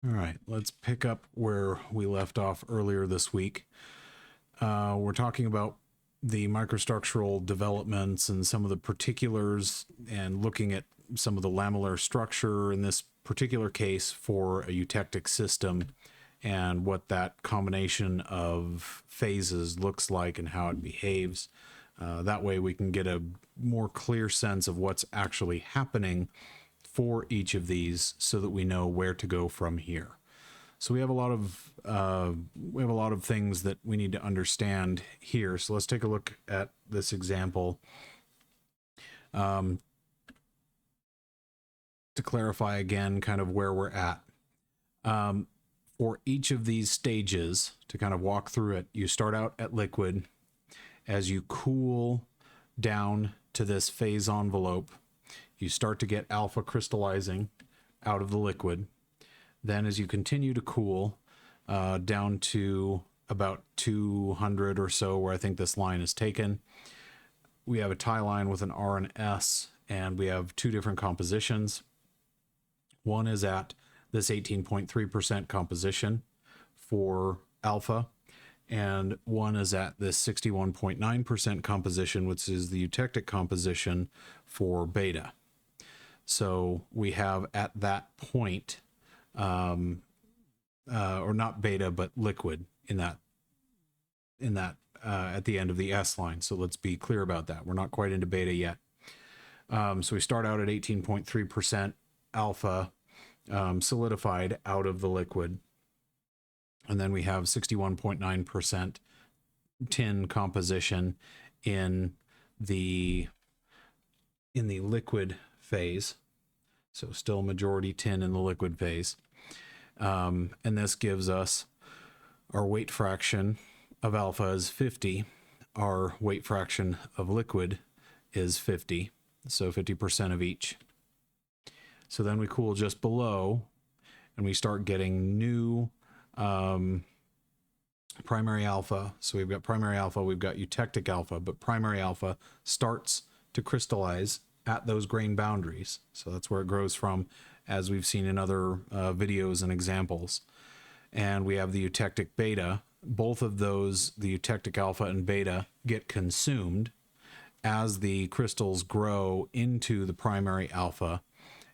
All right, let's pick up where we left off earlier this week. We're talking about the microstructural developments and some of the particulars and looking at some of the lamellar structure in this particular case for a eutectic system and what that combination of phases looks like and how it behaves. That way we can get a more clear sense of what's actually happening for each of these so that we know where to go from here. So we have a lot of things that we need to understand here. So let's take a look at this example to clarify again kind of where we're at. For each of these stages, to kind of walk through it, you start out at liquid. As you cool down to this phase envelope, you start to get alpha crystallizing out of the liquid. Then as you continue to cool down to about 200 or so, where I think this line is taken, we have a tie line with an R and S, and we have two different compositions. One is at this 18.3% composition for alpha, and one is at this 61.9% composition, which is the eutectic composition for beta. So we have at that point, or not beta, but liquid in that at the end of the S line. So let's be clear about that. We're not quite into beta yet. So we start out at 18.3% alpha solidified out of the liquid. And then we have 61.9% tin composition in the liquid phase. So still majority tin in the liquid phase. And this gives us our weight fraction of alpha is 50. Our weight fraction of liquid is 50. So 50% of each. So then we cool just below and we start getting new primary alpha. So we've got primary alpha, we've got eutectic alpha, but primary alpha starts to crystallize at those grain boundaries. So that's where it grows from, as we've seen in other videos and examples. And we have the eutectic beta. Both of those, the eutectic alpha and beta, get consumed as the crystals grow into the primary alpha,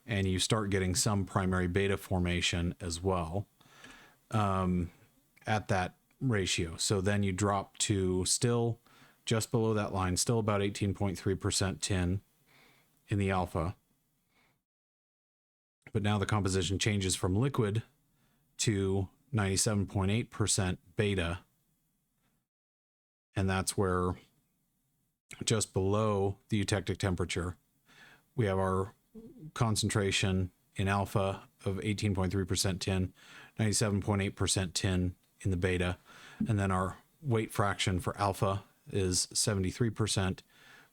and you start getting some primary beta formation as well at that ratio. So then you drop to still just below that line, still about 18.3% tin in the alpha. But now the composition changes from liquid to 97.8% beta. And that's where just below the eutectic temperature, we have our concentration in alpha of 18.3% tin, 97.8% tin in the beta. And then our weight fraction for alpha is 73%,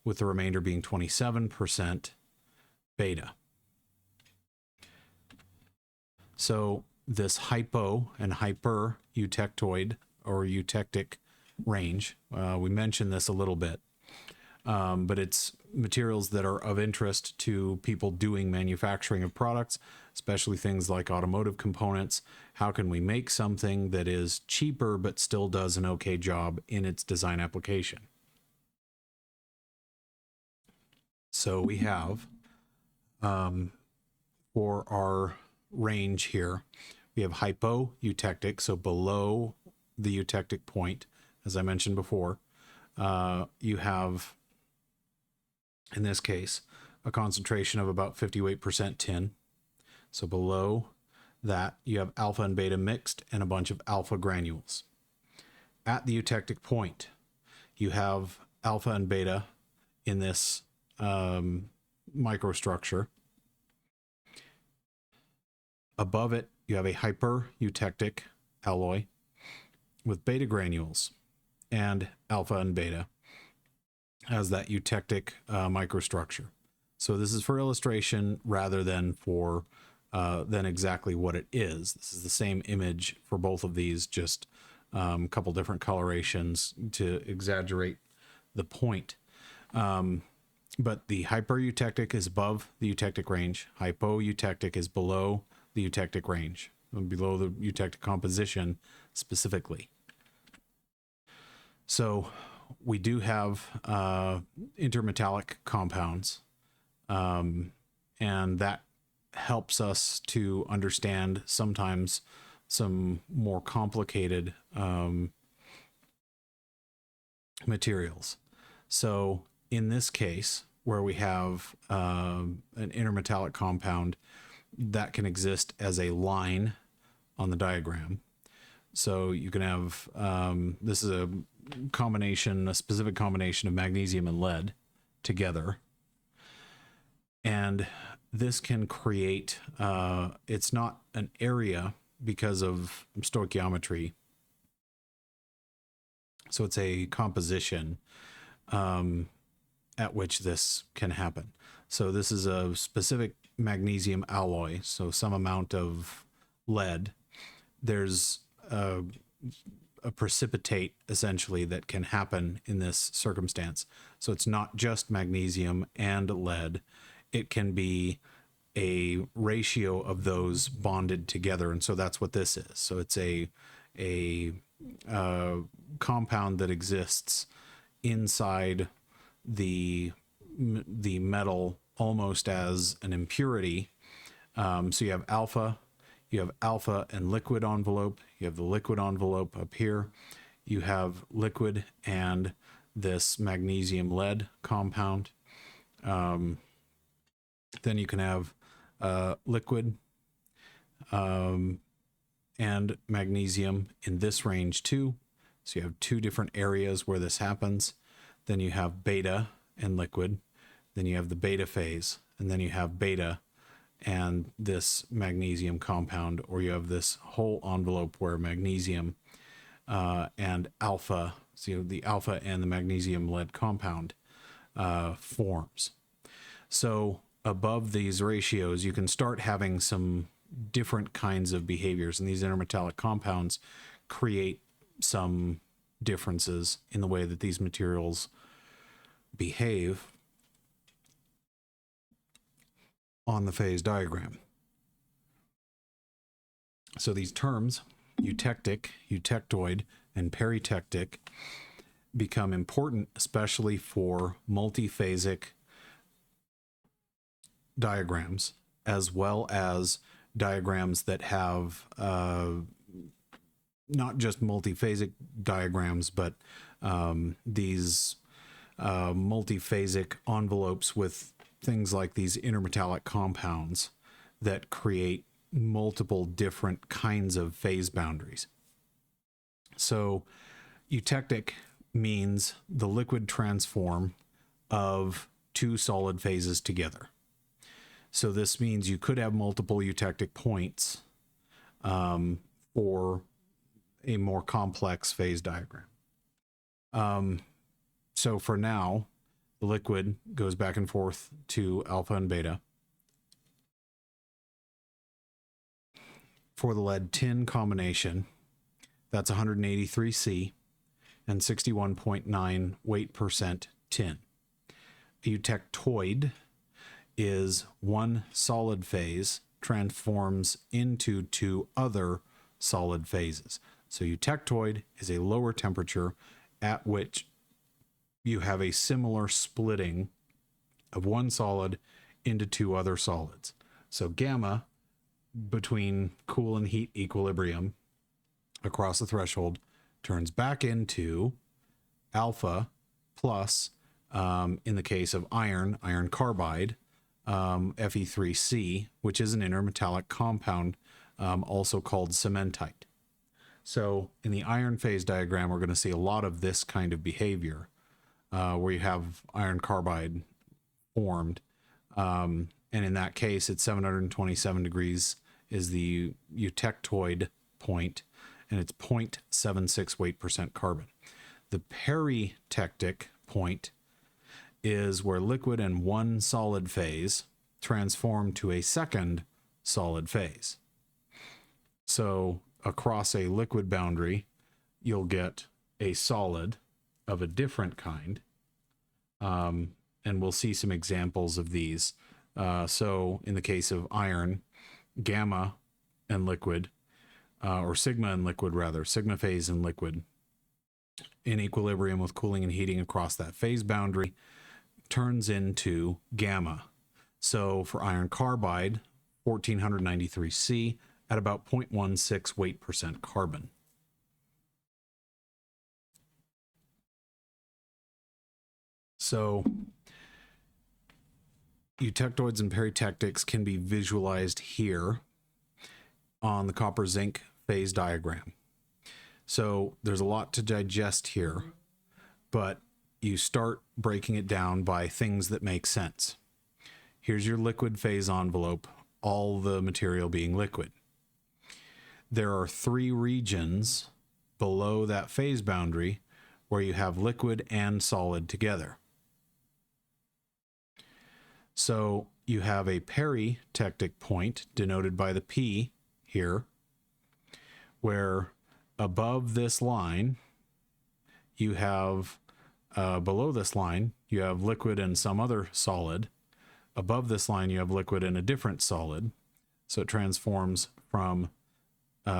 with the remainder being 27% beta. So this hypo and hyper eutectoid or eutectic range, we mentioned this a little bit, but it's materials that are of interest to people doing manufacturing of products, especially things like automotive components. How can we make something that is cheaper but still does an okay job in its design application? So we have, for our range here, we have hypoeutectic, so below the eutectic point, as I mentioned before. You have, in this case, a concentration of about 58% tin. So below that, you have alpha and beta mixed and a bunch of alpha granules. At the eutectic point, you have alpha and beta in this microstructure. Above it, you have a hyper-eutectic alloy with beta granules and alpha and beta as that eutectic microstructure. So this is for illustration rather than for than exactly what it is. This is the same image for both of these, just a couple different colorations to exaggerate the point. But the hypereutectic is above the eutectic range. Hypoeutectic is below the eutectic range. below the eutectic composition specifically. So we do have intermetallic compounds, and that helps us to understand sometimes some more complicated materials. So in this case, where we have an intermetallic compound, that can exist as a line on the diagram. So you can have, this is a specific combination of magnesium and lead together. And this can create, it's not an area because of stoichiometry. So it's a composition at which this can happen. So this is a specific magnesium alloy, so some amount of lead. There's a precipitate essentially that can happen in this circumstance. So it's not just magnesium and lead. It can be a ratio of those bonded together, and so that's what this is. So it's a compound that exists inside the metal almost as an impurity. So you have alpha and liquid envelope. You have the liquid envelope up here. You have liquid and this magnesium lead compound. Then you can have liquid and magnesium in this range too. So you have two different areas where this happens. Then you have beta and liquid. Then you have the beta phase, and then you have beta and this magnesium compound, or you have this whole envelope where magnesium and alpha, so the alpha and the magnesium lead compound forms. So above these ratios, you can start having some different kinds of behaviors, and these intermetallic compounds create some differences in the way that these materials behave on the phase diagram. So these terms, eutectic, eutectoid, and peritectic, become important, especially for multiphasic diagrams, as well as diagrams that have not just multiphasic diagrams, but these multiphasic envelopes with things like these intermetallic compounds that create multiple different kinds of phase boundaries. So eutectic means the liquid transform of two solid phases together. So this means you could have multiple eutectic points for a more complex phase diagram. So for now, the liquid goes back and forth to alpha and beta. For the lead-tin combination, that's 183 C and 61.9 weight% tin. A eutectoid is one solid phase transforms into two other solid phases. So eutectoid is a lower temperature at which you have a similar splitting of one solid into two other solids. So gamma, between cool and heat equilibrium across the threshold, turns back into alpha plus, in the case of iron carbide, Fe3C, which is an intermetallic compound, also called cementite. So in the iron phase diagram, we're going to see a lot of this kind of behavior, where you have iron carbide formed. And in that case, it's 727 degrees is the eutectoid point, and it's 0.76 weight% carbon. The peritectic point is where liquid and one solid phase transform to a second solid phase. So across a liquid boundary, you'll get a solid of a different kind. And we'll see some examples of these. So in the case of iron, gamma and liquid or sigma in liquid rather, sigma phase in liquid, in equilibrium with cooling and heating across that phase boundary, turns into gamma. So for iron carbide, 1493 C at about 0.16 weight percent carbon. So eutectoids and peritectics can be visualized here on the copper zinc phase diagram. So there's a lot to digest here, but you start breaking it down by things that make sense. Here's your liquid phase envelope, all the material being liquid. There are 3 regions below that phase boundary where you have liquid and solid together. So you have a peritectic point denoted by the P here, where above this line you have, below this line you have liquid and some other solid. Above this line you have liquid and a different solid. So it transforms from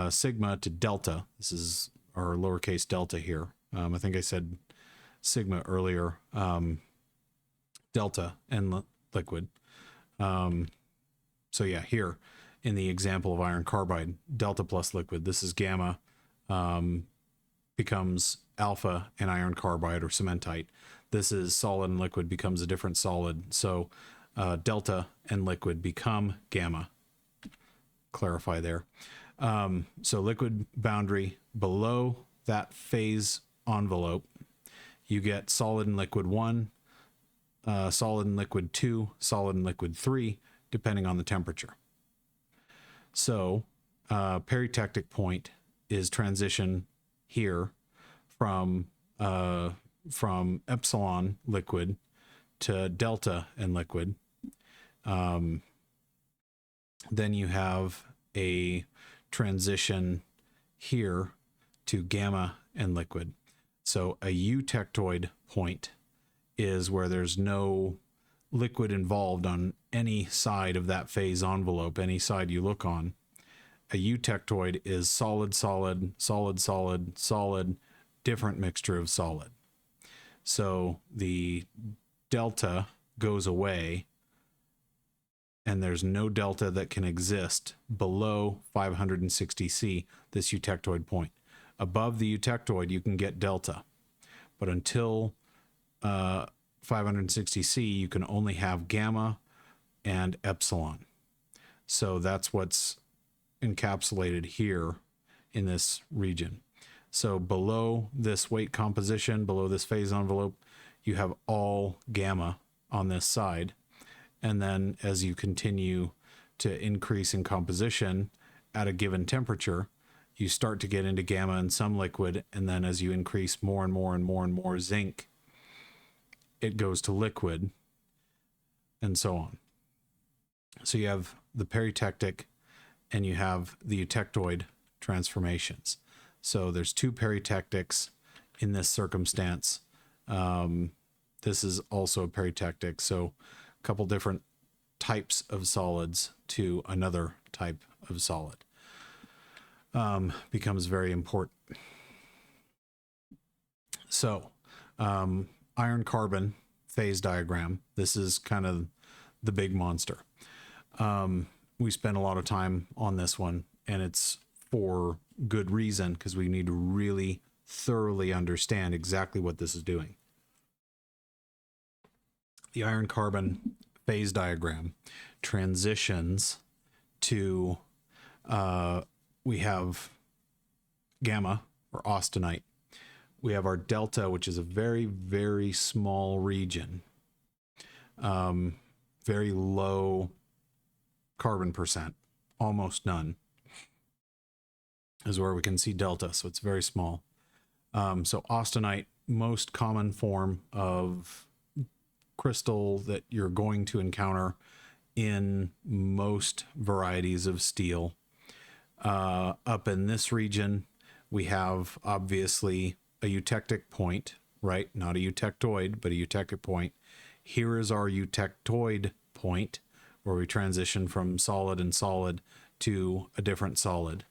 sigma to delta. This is our lowercase delta here. I think I said sigma earlier. Delta and liquid. So yeah, here in the example of iron carbide, delta plus liquid, this is gamma, becomes alpha in iron carbide or cementite. This is solid and liquid becomes a different solid. So delta and liquid become gamma. Clarify there. So liquid boundary below that phase envelope, you get solid and liquid 1, solid and liquid 2, solid and liquid 3, depending on the temperature. So peritectic point is transition here from epsilon liquid to delta and liquid. Then you have a transition here to gamma and liquid. So a eutectoid point is where there's no liquid involved on any side of that phase envelope, any side you look on. A eutectoid is solid, solid, solid, solid, solid, different mixture of solid. So the delta goes away, and there's no delta that can exist below 560 C, this eutectoid point. Above the eutectoid, you can get delta, but until 560 C, you can only have gamma and epsilon. So that's what's encapsulated here in this region. So below this weight composition, below this phase envelope, you have all gamma on this side. And then as you continue to increase in composition at a given temperature, you start to get into gamma in some liquid. And then as you increase more and more and more and more zinc, it goes to liquid, and so on. So you have the peritectic and you have the eutectoid transformations. So there's 2 peritectics in this circumstance. This is also a peritectic. So a couple different types of solids to another type of solid becomes very important. So iron carbon phase diagram. This is kind of the big monster. We spent a lot of time on this one, and it's for good reason, because we need to really thoroughly understand exactly what this is doing. The iron carbon phase diagram transitions to, we have gamma or austenite. We have our delta, which is a very, very small region, very low carbon percent, almost none, is where we can see delta. So it's very small. So austenite, most common form of crystal that you're going to encounter in most varieties of steel. Up in this region, we have obviously a eutectic point, right? Not a eutectoid, but a eutectic point. Here is our eutectoid point, where we transition from solid and solid to a different solid.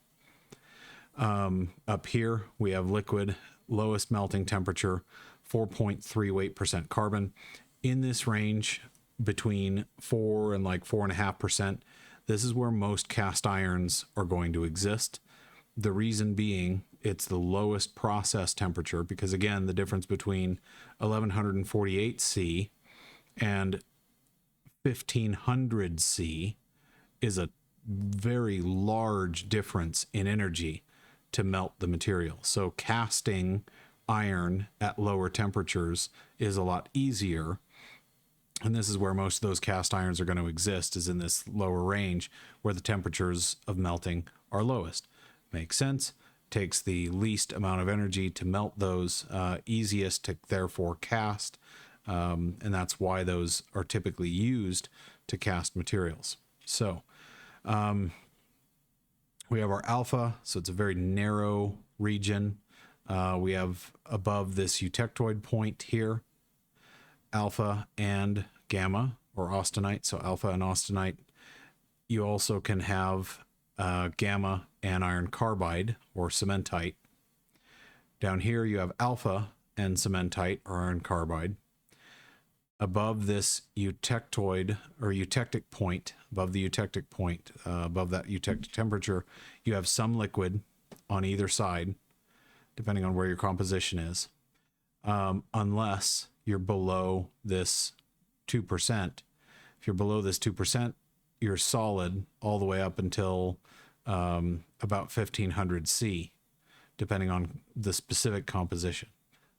Up here, we have liquid, lowest melting temperature, 4.3 weight% carbon. In this range, between 4 and like 4.5%, this is where most cast irons are going to exist. The reason being, it's the lowest process temperature, because again, the difference between 1148 C and 1500 C is a very large difference in energy to melt the material. So casting iron at lower temperatures is a lot easier. And this is where most of those cast irons are going to exist, is in this lower range where the temperatures of melting are lowest. Makes sense. Takes the least amount of energy to melt those, easiest to therefore cast. And that's why those are typically used to cast materials. So we have our alpha, so it's a very narrow region. We have above this eutectoid point here, alpha and gamma, or austenite, so alpha and austenite. You also can have gamma and iron carbide, or cementite. Down here you have alpha and cementite, or iron carbide. Above this eutectoid or eutectic point, above the eutectic point, above that eutectic temperature, you have some liquid on either side, depending on where your composition is, unless you're below this 2%. If you're below this 2%, you're solid all the way up until about 1500 C, depending on the specific composition.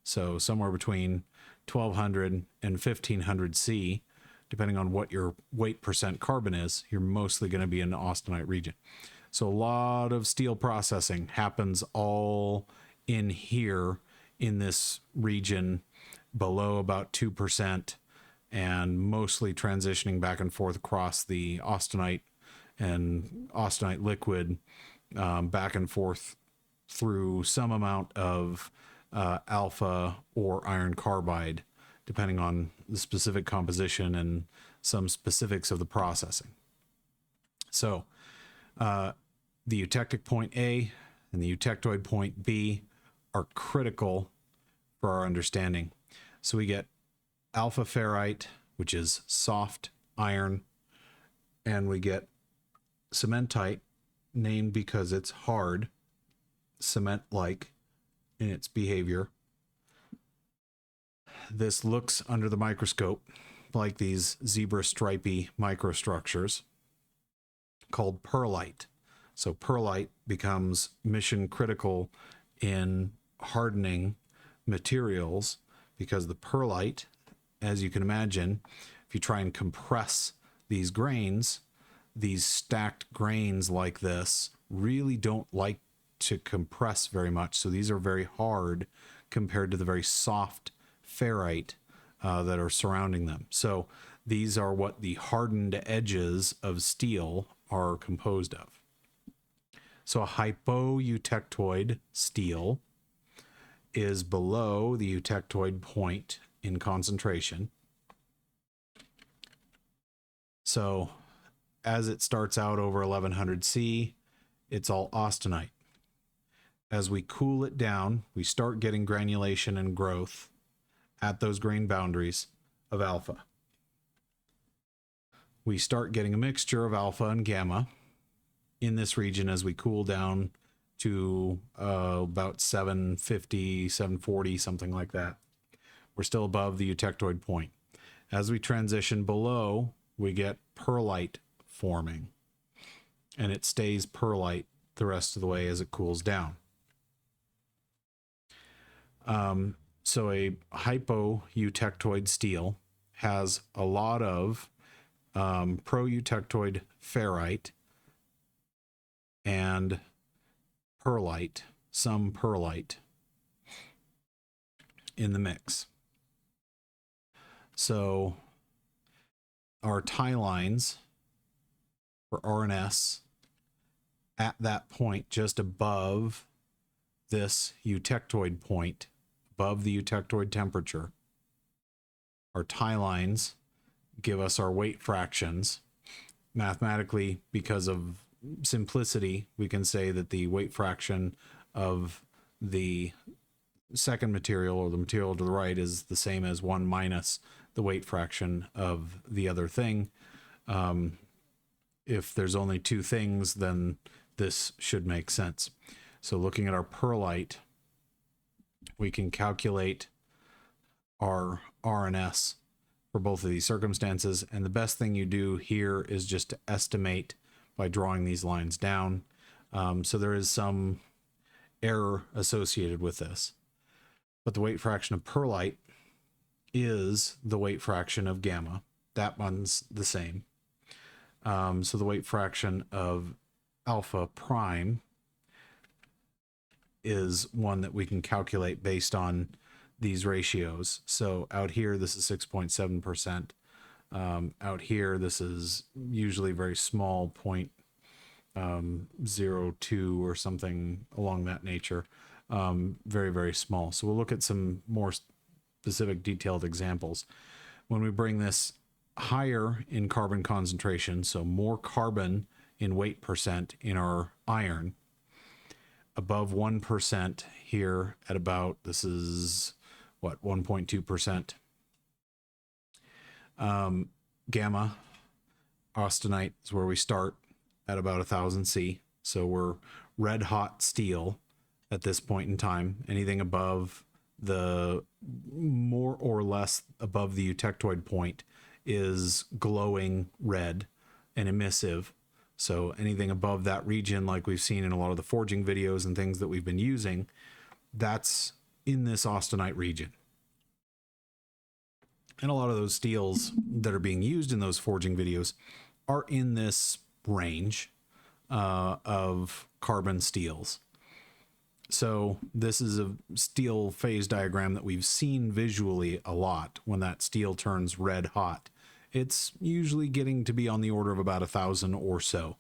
So somewhere between 1200 and 1500 C, depending on what your weight % carbon is, you're mostly going to be in the austenite region. So a lot of steel processing happens all in here in this region below about 2%, and mostly transitioning back and forth across the austenite and austenite liquid, back and forth through some amount of alpha or iron carbide, depending on the specific composition and some specifics of the processing. So the eutectic point A and the eutectoid point B are critical for our understanding. So we get alpha ferrite, which is soft iron, and we get cementite, named because it's hard, cement-like in its behavior. This looks under the microscope like these zebra stripy microstructures called pearlite. So pearlite becomes mission critical in hardening materials, because the pearlite, as you can imagine, if you try and compress these grains, these stacked grains like this really don't like to compress very much. So these are very hard compared to the very soft ferrite that are surrounding them. So these are what the hardened edges of steel are composed of. So a hypoeutectoid steel is below the eutectoid point in concentration. So as it starts out over 1100 C, it's all austenite. As we cool it down, we start getting granulation and growth at those grain boundaries of alpha. We start getting a mixture of alpha and gamma in this region as we cool down to about 750, 740, something like that. We're still above the eutectoid point. As we transition below, we get pearlite forming, and it stays pearlite the rest of the way as it cools down. So a hypoeutectoid steel has a lot of proeutectoid ferrite and pearlite, some pearlite in the mix. So our tie lines for RNS at that point, just above this eutectoid point, above the eutectoid temperature, our tie lines give us our weight fractions. Mathematically, because of simplicity, we can say that the weight fraction of the second material, or the material to the right, is the same as 1 minus the weight fraction of the other thing. If there's only two things, then this should make sense. So looking at our perlite, we can calculate our R and S for both of these circumstances. And the best thing you do here is just to estimate by drawing these lines down. So there is some error associated with this. But the weight fraction of perlite is the weight fraction of gamma. That one's the same. So the weight fraction of alpha prime is one that we can calculate based on these ratios. So out here, this is 6.7%. Out here, this is usually very small, 0.02 or something along that nature. Very, very small. So we'll look at some more specific detailed examples. When we bring this higher in carbon concentration, so more carbon in weight percent in our iron, above 1% here at about, this is what, 1.2%. Gamma austenite is where we start at about 1000 C. So we're red hot steel at this point in time. Anything above the, more or less above the eutectoid point, is glowing red and emissive. So anything above that region, like we've seen in a lot of the forging videos and things that we've been using, that's in this austenite region. And a lot of those steels that are being used in those forging videos are in this range of carbon steels. So this is a steel phase diagram that we've seen visually a lot. When that steel turns red hot, it's usually getting to be on the order of about 1000 or so.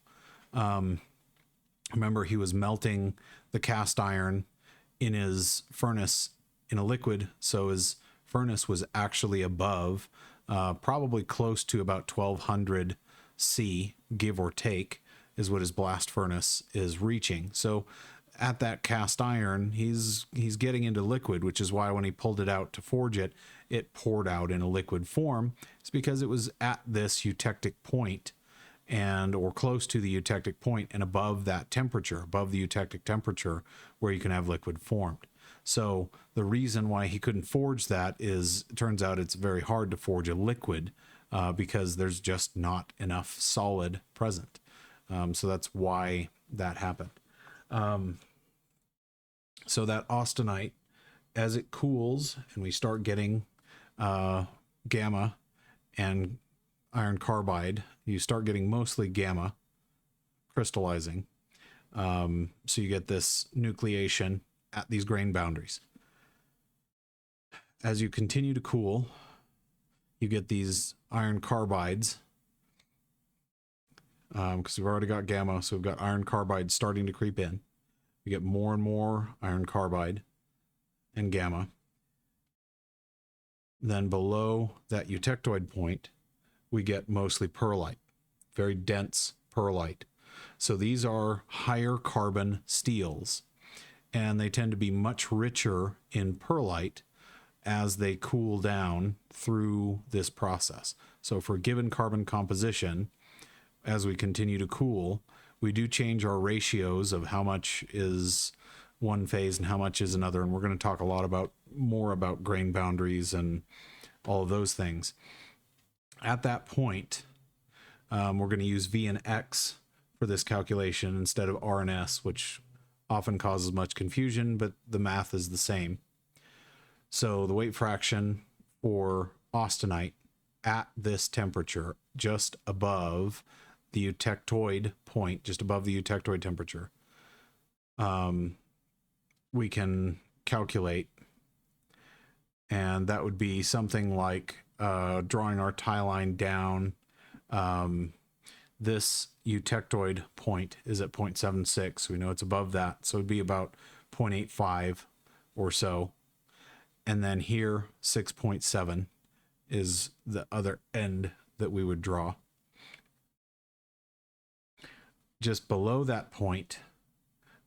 Remember, he was melting the cast iron in his furnace in a liquid, so his furnace was actually above, probably close to about 1200 C, give or take, is what his blast furnace is reaching. So at that cast iron, he's getting into liquid, which is why when he pulled it out to forge it, it poured out in a liquid form. It's because it was at this eutectic point, and or close to the eutectic point and above that temperature, above the eutectic temperature, where you can have liquid formed. So the reason why he couldn't forge that is, it turns out it's very hard to forge a liquid because there's just not enough solid present. So that's why that happened. So that austenite, as it cools and we start getting gamma and iron carbide, you start getting mostly gamma crystallizing. So you get this nucleation at these grain boundaries. As you continue to cool, you get these iron carbides, because we've already got gamma, so we've got iron carbide starting to creep in. We get more and more iron carbide and gamma. Then below that eutectoid point, we get mostly perlite, very dense perlite. So these are higher carbon steels, and they tend to be much richer in perlite as they cool down through this process. So for a given carbon composition, as we continue to cool, we do change our ratios of how much is one phase and how much is another. And we're going to talk a lot more about grain boundaries and all of those things. At that point, we're going to use V and X for this calculation instead of R and S, which often causes much confusion, but the math is the same. So the weight fraction for austenite at this temperature, just above the eutectoid point, just above the eutectoid temperature, we can calculate, and that would be something like drawing our tie line down. This eutectoid point is at 0.76. We know it's above that, so it'd be about 0.85 or so. And then here, 6.7 is the other end that we would draw. just below that point,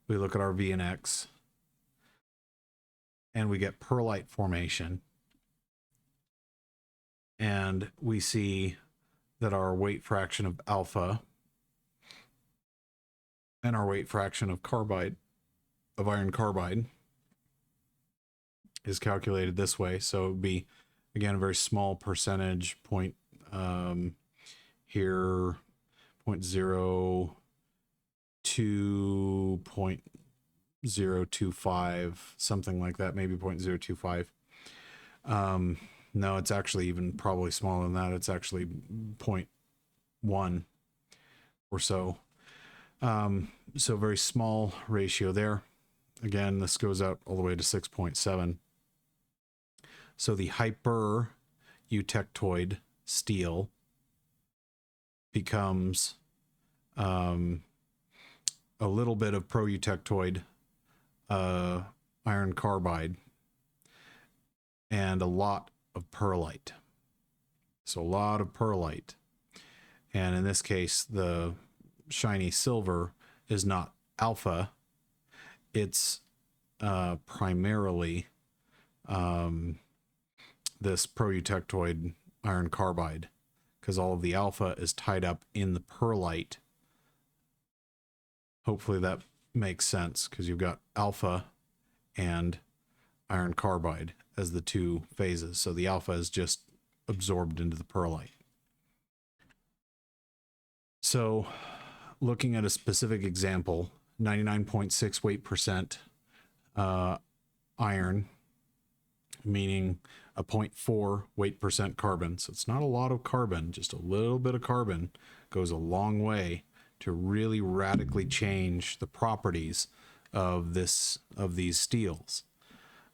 we look at our V and X, and we get pearlite formation. And we see that our weight fraction of alpha and our weight fraction of carbide, of iron carbide, is calculated this way. So it would be, again, a very small percentage point here, 0.02, 0.025, something like that, maybe 0.025. No, it's actually even probably smaller than that. It's actually 0.1 or so. So very small ratio there. Again, this goes out all the way to 6.7. So the hyper eutectoid steel becomes a little bit of pro-eutectoid iron carbide and a lot of pearlite. So a lot of pearlite. And in this case, the shiny silver is not alpha. It's primarily this pro-eutectoid iron carbide, because all of the alpha is tied up in the pearlite. Hopefully that makes sense, because you've got alpha and iron carbide as the two phases. So the alpha is just absorbed into the pearlite. So looking at a specific example, 99.6 weight percent iron, meaning a 0.4 weight percent carbon. So it's not a lot of carbon, just a little bit of carbon goes a long way to really radically change the properties of these steels.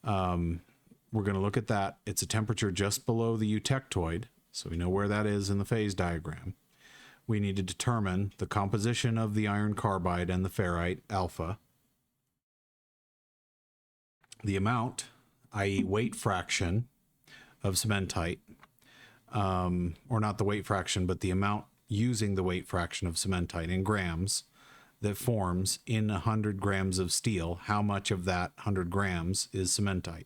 We're going to look at that. It's a temperature just below the eutectoid, so we know where that is in the phase diagram. We need to determine the composition of the iron carbide and the ferrite, alpha, the amount, i.e. weight fraction of cementite, or not the weight fraction, but the amount using the weight fraction of cementite in grams that forms in 100 grams of steel. How much of that 100 grams is cementite?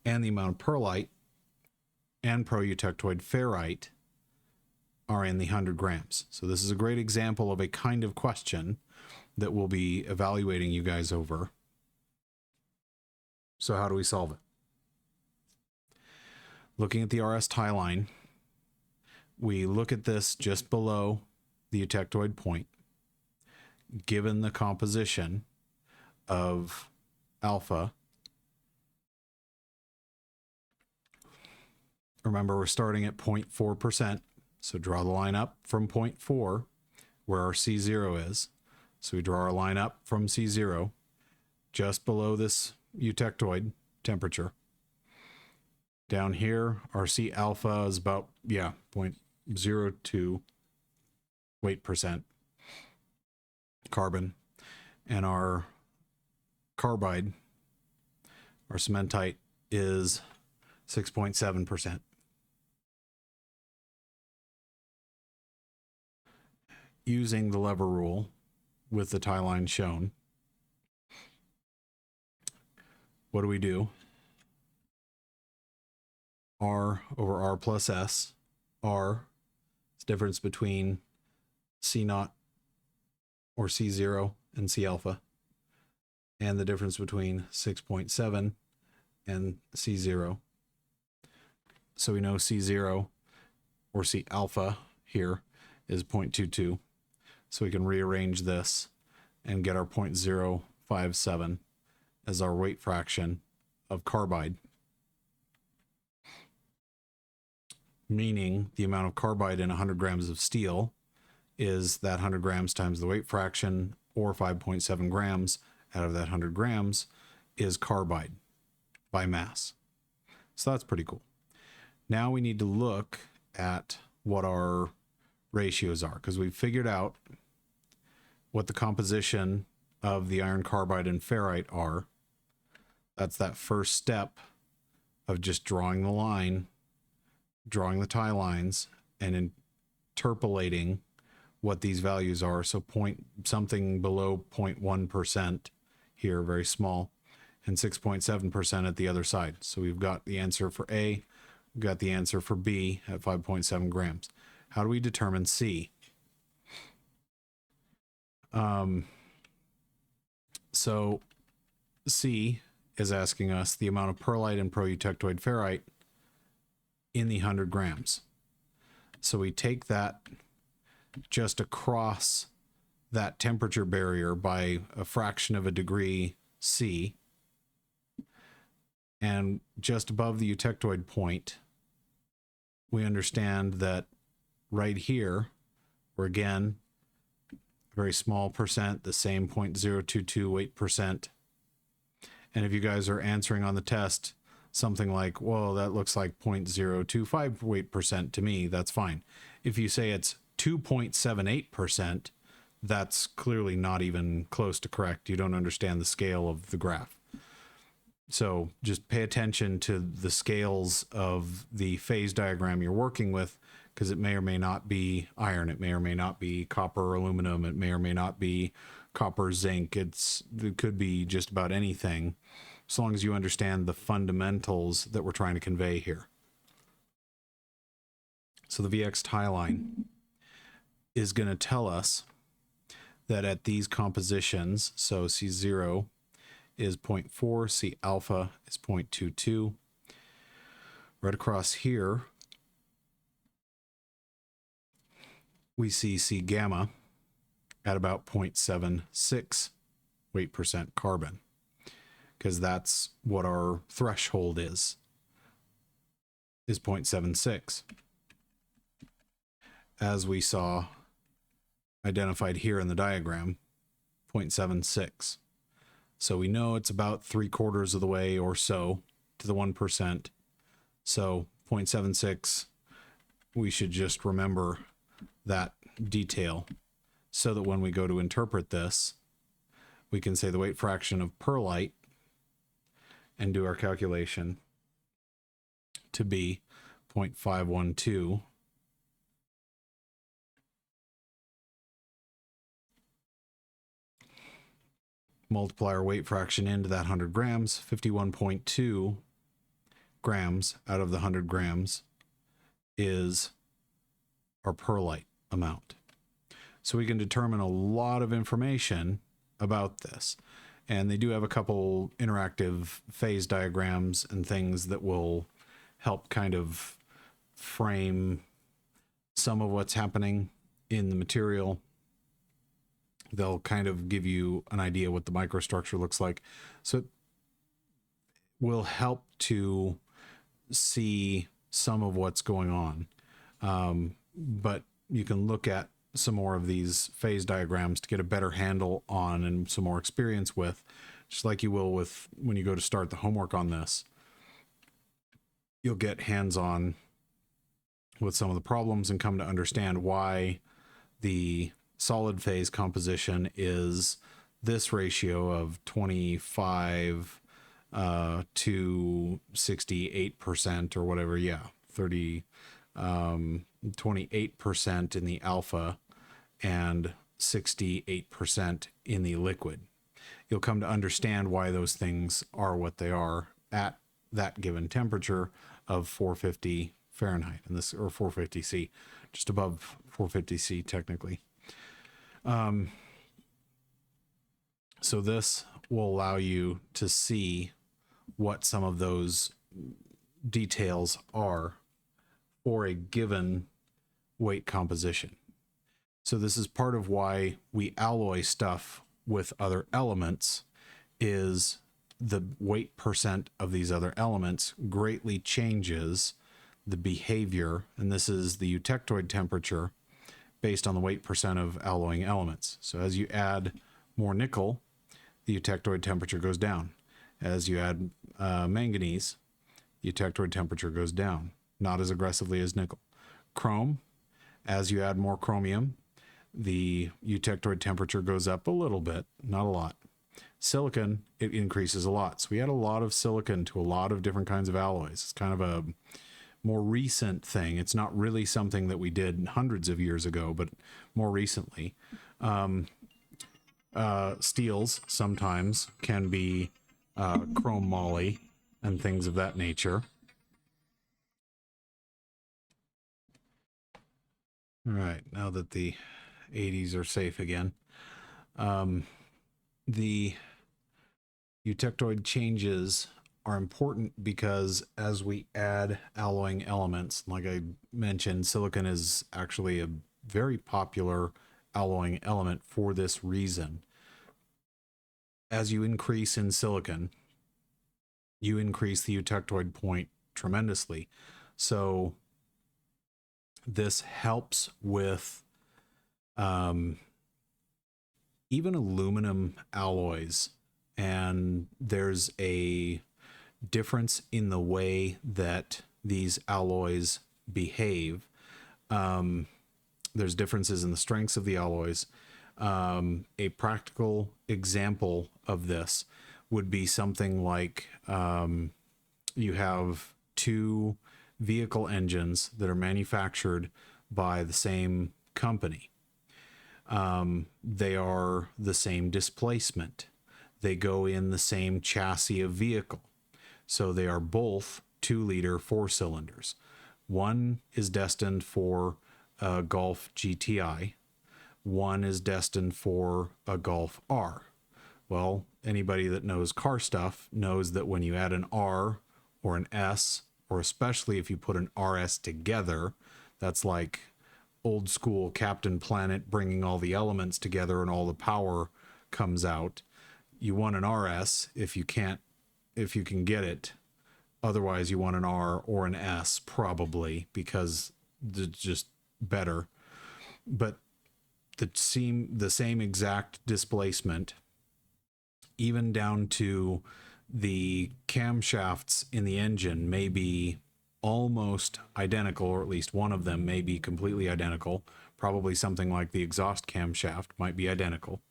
And the amount of pearlite and pro-eutectoid ferrite are in the 100 grams. So this is a great example of a kind of question that we'll be evaluating you guys over. So how do we solve it? Looking at the RS tie line, we look at this just below the eutectoid point. Given the composition of alpha, remember we're starting at 0.4%, so draw the line up from 0.4 where our C0 is. So we draw our line up from C0 just below this eutectoid temperature. Down here, our C alpha is about, 0.02 weight percent carbon. And our carbide, our cementite, is 6.7%. Using the lever rule with the tie line shown, what do? R over R plus S. R is the difference between C naught or C0 and C alpha, and the difference between 6.7 and C0. So we know C0 or C alpha here is 0.22. So we can rearrange this and get our 0.057 as our weight fraction of carbide, meaning the amount of carbide in 100 grams of steel is that 100 grams times the weight fraction, or 5.7 grams out of that 100 grams is carbide by mass. So that's pretty cool. Now we need to look at what our ratios are, because we've figured out what the composition of the iron carbide and ferrite are. That's that first step of just drawing the line, drawing the tie lines, and interpolating what these values are. So something below 0.1% here, very small, and 6.7% at the other side. So we've got the answer for A, we've got the answer for B at 5.7 grams. How do we determine C? So C is asking us the amount of perlite and proeutectoid ferrite in the 100 grams. So we take that just across that temperature barrier by a fraction of a degree C, and just above the eutectoid point, we understand that right here, we're again, very small percent, the same 0.022 weight percent. And if you guys are answering on the test something like, well, that looks like 0.025 weight percent to me, that's fine. If you say it's 2.78%, that's clearly not even close to correct. You don't understand the scale of the graph. So just pay attention to the scales of the phase diagram you're working with, because it may or may not be iron, it may or may not be copper or aluminum, it may or may not be copper, zinc. It could be just about anything, as long as you understand the fundamentals that we're trying to convey here. So the VX tie line is going to tell us that at these compositions, so C0 is 0.4, C alpha is 0.22. Right across here, we see C gamma at about 0.76 weight percent carbon, because that's what our threshold is 0.76. As we saw identified here in the diagram, 0.76. So we know it's about 3/4 of the way or so to the 1%. So 0.76, we should just remember that detail so that when we go to interpret this, we can say the weight fraction of perlite and do our calculation to be 0.512. Multiply our weight fraction into that 100 grams, 51.2 grams out of the 100 grams is our perlite amount. So we can determine a lot of information about this. And they do have a couple interactive phase diagrams and things that will help kind of frame some of what's happening in the material. They'll kind of give you an idea what the microstructure looks like. So it will help to see some of what's going on. But you can look at some more of these phase diagrams to get a better handle on and some more experience with, just like you will with when you go to start the homework on this. You'll get hands-on with some of the problems and come to understand why the solid phase composition is this ratio of 25 to 68% or whatever. Yeah, 28% in the alpha and 68% in the liquid. You'll come to understand why those things are what they are at that given temperature of 450 Fahrenheit, and this, or 450 C, just above 450 C technically. So this will allow you to see what some of those details are for a given weight composition. So this is part of why we alloy stuff with other elements, is the weight percent of these other elements greatly changes the behavior, and this is the eutectoid temperature based on the weight percent of alloying elements. So as you add more nickel, the eutectoid temperature goes down. As you add manganese, the eutectoid temperature goes down, not as aggressively as nickel. Chrome, as you add more chromium, the eutectoid temperature goes up a little bit, not a lot. Silicon, it increases a lot. So we add a lot of silicon to a lot of different kinds of alloys. It's kind of a more recent thing. It's not really something that we did hundreds of years ago, but more recently. Steels sometimes can be chrome moly and things of that nature. All right, now that the 80s are safe again, the eutectoid changes are important because as we add alloying elements, like I mentioned, silicon is actually a very popular alloying element for this reason. As you increase in silicon, you increase the eutectoid point tremendously. So this helps with even aluminum alloys, and there's a difference in the way that these alloys behave. There's differences in the strengths of the alloys. A practical example of this would be something like you have two vehicle engines that are manufactured by the same company. They are the same displacement. They go in the same chassis of vehicle. So they are both 2-liter 4-cylinders. One is destined for a Golf GTI. One is destined for a Golf R. Well, anybody that knows car stuff knows that when you add an R or an S, or especially if you put an RS together, that's like old school Captain Planet bringing all the elements together and all the power comes out. You want an RS if you can get it. Otherwise, you want an R or an S probably, because it's just better. But the same exact displacement, even down to the camshafts in the engine, may be almost identical, or at least one of them may be completely identical. Probably something like the exhaust camshaft might be identical.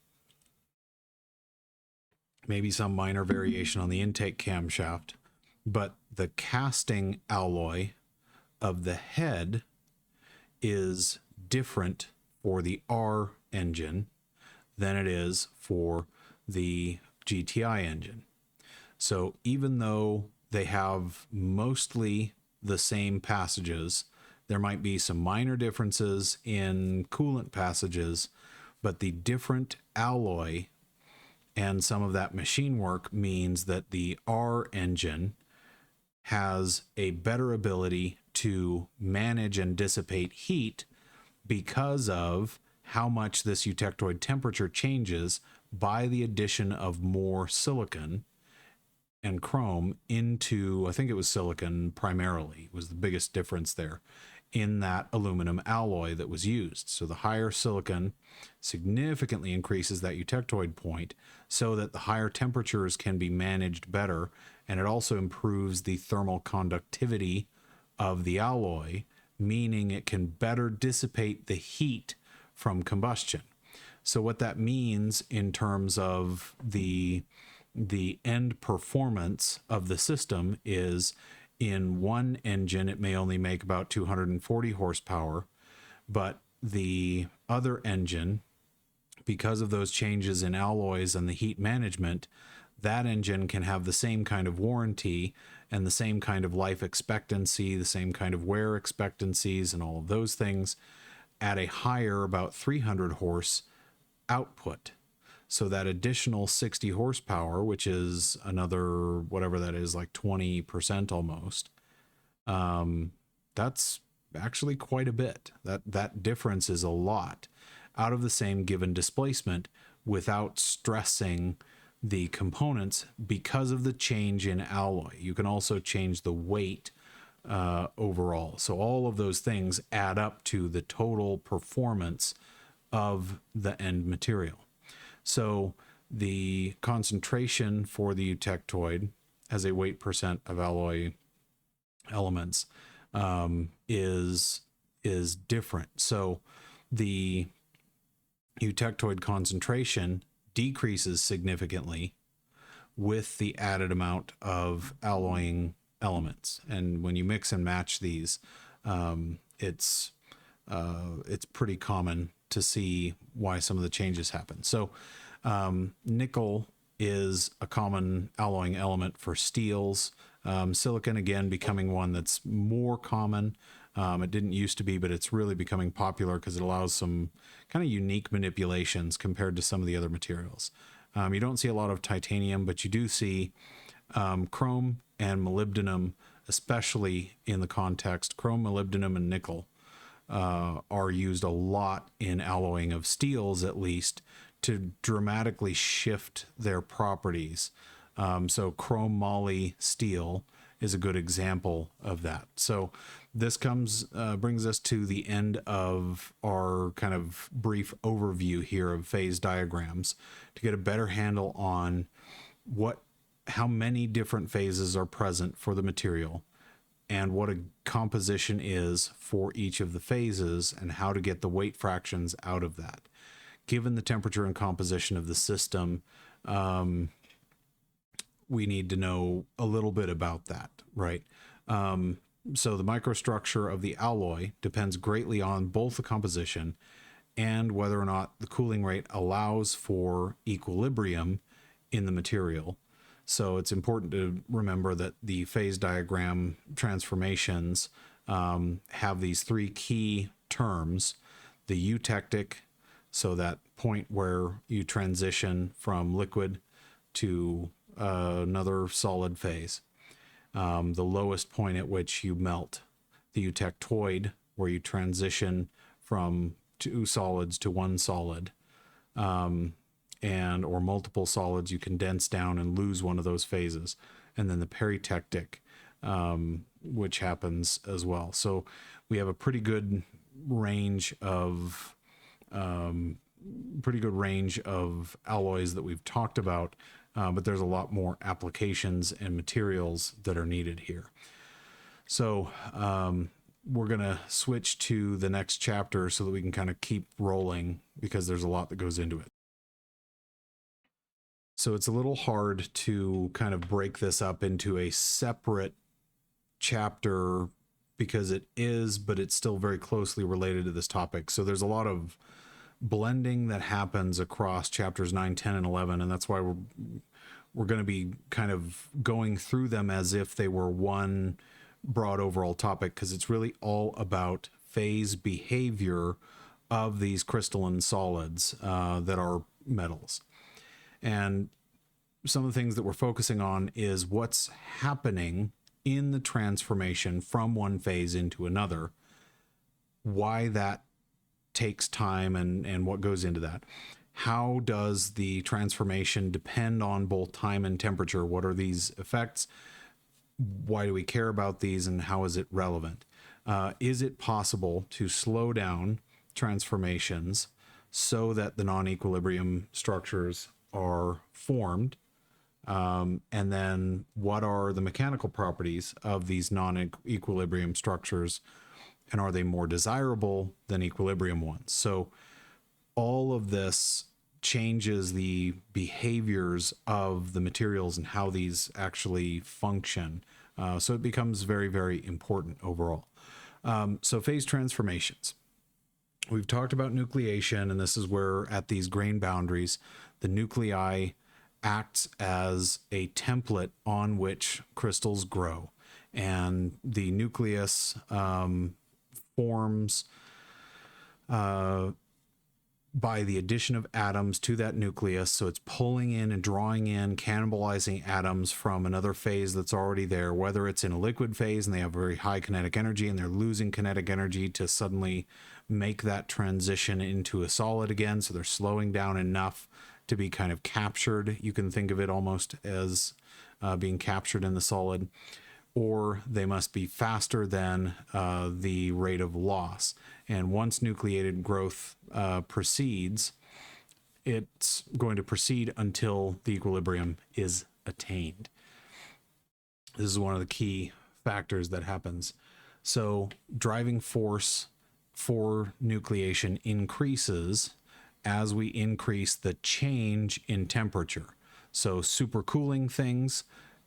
Maybe some minor variation on the intake camshaft. But the casting alloy of the head is different for the R engine than it is for the GTI engine. So even though they have mostly the same passages, there might be some minor differences in coolant passages, but the different alloy and some of that machine work means that the R engine has a better ability to manage and dissipate heat because of how much this eutectoid temperature changes by the addition of more silicon and chrome into, I think it was silicon primarily, was the biggest difference there in that aluminum alloy that was used. So the higher silicon significantly increases that eutectoid point so that the higher temperatures can be managed better, and it also improves the thermal conductivity of the alloy, meaning it can better dissipate the heat from combustion. So what that means in terms of the end performance of the system is, in one engine it may only make about 240 horsepower, but the other engine, because of those changes in alloys and the heat management, that engine can have the same kind of warranty and the same kind of life expectancy, the same kind of wear expectancies and all of those things at a higher, about 300 horse output. So that additional 60 horsepower, which is another, whatever that is, like 20% almost, that's actually quite a bit. That difference is a lot out of the same given displacement without stressing the components because of the change in alloy. You can also change the weight overall. So all of those things add up to the total performance of the end material. So the concentration for the eutectoid as a weight percent of alloy elements is different. So the eutectoid concentration decreases significantly with the added amount of alloying elements. And when you mix and match these, it's pretty common to see why some of the changes happen. So nickel is a common alloying element for steels. Silicon, again, becoming one that's more common. It didn't used to be, but it's really becoming popular because it allows some kind of unique manipulations compared to some of the other materials. You don't see a lot of titanium, but you do see chrome and molybdenum, especially in the context. Chrome, molybdenum, and nickel are used a lot in alloying of steels, at least, to dramatically shift their properties. So chrome moly steel is a good example of that. So this brings us to the end of our kind of brief overview here of phase diagrams to get a better handle on how many different phases are present for the material and what a composition is for each of the phases and how to get the weight fractions out of that. Given the temperature and composition of the system, we need to know a little bit about that, right? So the microstructure of the alloy depends greatly on both the composition and whether or not the cooling rate allows for equilibrium in the material. So it's important to remember that the phase diagram transformations have these three key terms: the eutectic, so that point where you transition from liquid to another solid phase, the lowest point at which you melt; the eutectoid, where you transition from two solids to one solid, or multiple solids, you condense down and lose one of those phases; and then the peritectic, which happens as well. So we have a pretty good range of alloys that we've talked about, but there's a lot more applications and materials that are needed here. So we're going to switch to the next chapter so that we can kind of keep rolling, because there's a lot that goes into it. So it's a little hard to kind of break this up into a separate chapter because it is, but it's still very closely related to this topic. So there's a lot of blending that happens across chapters 9, 10, and 11, and that's why we're going to be kind of going through them as if they were one broad overall topic, because it's really all about phase behavior of these crystalline solids that are metals. And some of the things that we're focusing on is what's happening in the transformation from one phase into another, why that takes time, and what goes into that. How does the transformation depend on both time and temperature? What are these effects? Why do we care about these, and how is it relevant? Is it possible to slow down transformations so that the non-equilibrium structures are formed? And then what are the mechanical properties of these non-equilibrium structures, and are they more desirable than equilibrium ones? So all of this changes the behaviors of the materials and how these actually function. So it becomes very, very important overall. So phase transformations. We've talked about nucleation, and this is where at these grain boundaries, the nuclei acts as a template on which crystals grow. And the nucleus forms by the addition of atoms to that nucleus. So it's pulling in and drawing in, cannibalizing atoms from another phase that's already there, whether it's in a liquid phase and they have very high kinetic energy and they're losing kinetic energy to suddenly make that transition into a solid again. So they're slowing down enough to be kind of captured. You can think of it almost as being captured in the solid. Or they must be faster than the rate of loss. And once nucleated growth proceeds, it's going to proceed until the equilibrium is attained. This is one of the key factors that happens. So driving force for nucleation increases as we increase the change in temperature. So supercooling things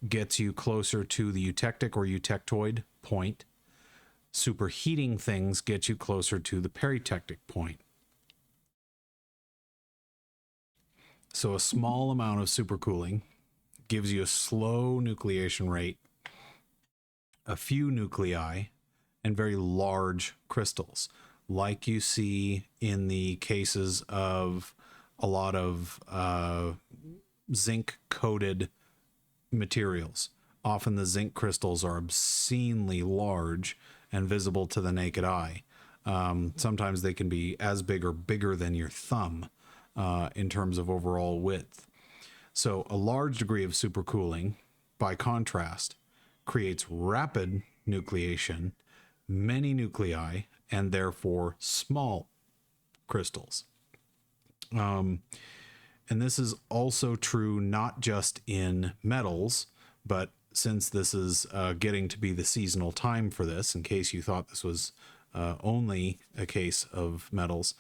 gets you closer to the eutectic or eutectoid point. Superheating things get you closer to the peritectic point. So a small amount of supercooling gives you a slow nucleation rate, a few nuclei, and very large crystals, like you see in the cases of a lot of zinc-coated materials. Often the zinc crystals are obscenely large and visible to the naked eye. Sometimes they can be as big or bigger than your thumb in terms of overall width. So a large degree of supercooling, by contrast, creates rapid nucleation, many nuclei, and therefore small crystals. And this is also true not just in metals, but since this is getting to be the seasonal time for this, in case you thought this was only a case of metals,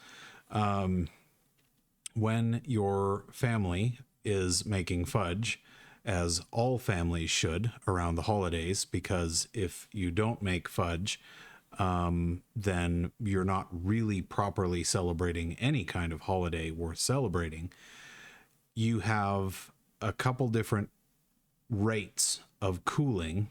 when your family is making fudge, as all families should around the holidays, because if you don't make fudge, then you're not really properly celebrating any kind of holiday worth celebrating. You have a couple different rates of cooling,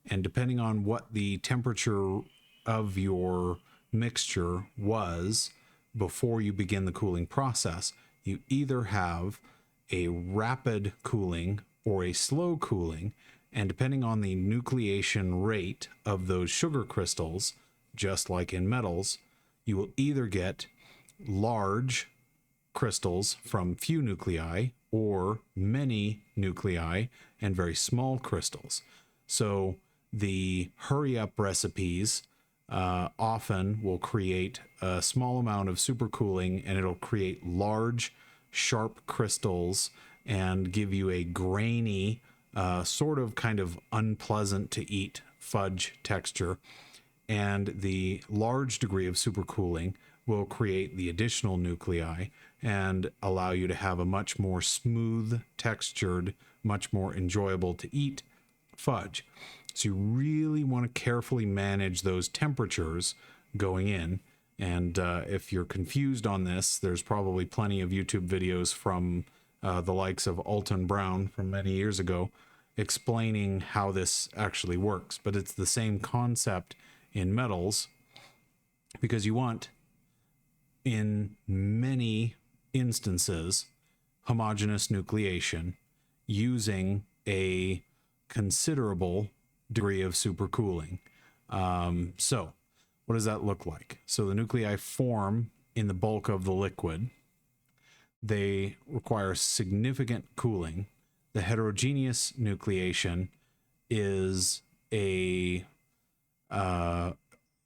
and depending on what the temperature of your mixture was before you begin the cooling process, you either have a rapid cooling or a slow cooling, and depending on the nucleation rate of those sugar crystals, just like in metals, you will either get large crystals from few nuclei or many nuclei and very small crystals. So the hurry up recipes often will create a small amount of supercooling, and it'll create large, sharp crystals and give you a grainy, sort of kind of unpleasant to eat fudge texture. And the large degree of supercooling will create the additional nuclei and allow you to have a much more smooth textured, much more enjoyable to eat fudge. So you really want to carefully manage those temperatures going in. And if you're confused on this, there's probably plenty of YouTube videos from the likes of Alton Brown from many years ago explaining how this actually works. But it's the same concept in metals, because you want, in many instances, homogeneous nucleation using a considerable degree of supercooling. So what does that look like? So the nuclei form in the bulk of the liquid. They require significant cooling. The heterogeneous nucleation is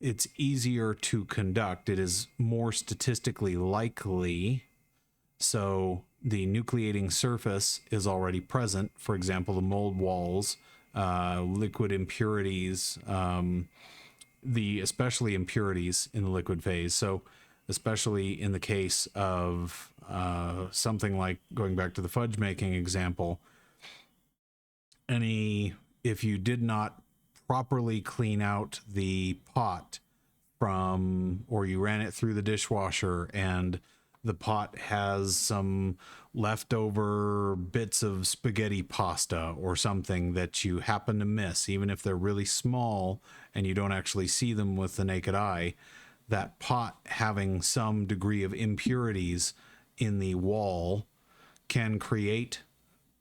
it's easier to conduct. It is more statistically likely. So the nucleating surface is already present. For example, the mold walls, liquid impurities, especially impurities in the liquid phase. So especially in the case of something like, going back to the fudge making example, if you did not properly clean out the pot or you ran it through the dishwasher and the pot has some leftover bits of spaghetti pasta or something that you happen to miss, even if they're really small and you don't actually see them with the naked eye, that pot having some degree of impurities in the wall can create